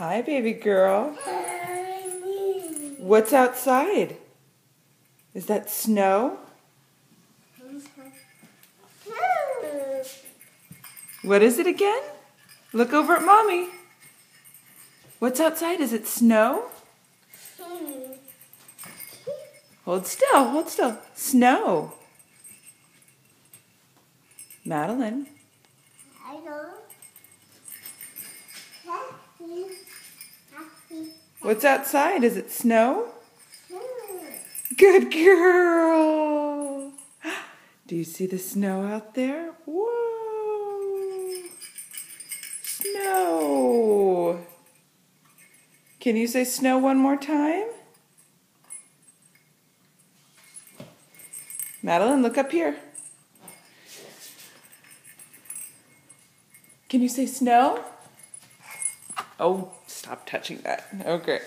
Hi, baby girl. What's outside? Is that snow? What is it again? Look over at Mommy. What's outside? Is it snow? Hold still, hold still. Snow. Madeline. What's outside? Is it snow? Good girl. Do you see the snow out there? Whoa. Snow. Can you say snow one more time? Madeline, look up here. Can you say snow? Oh, stop touching that. Okay.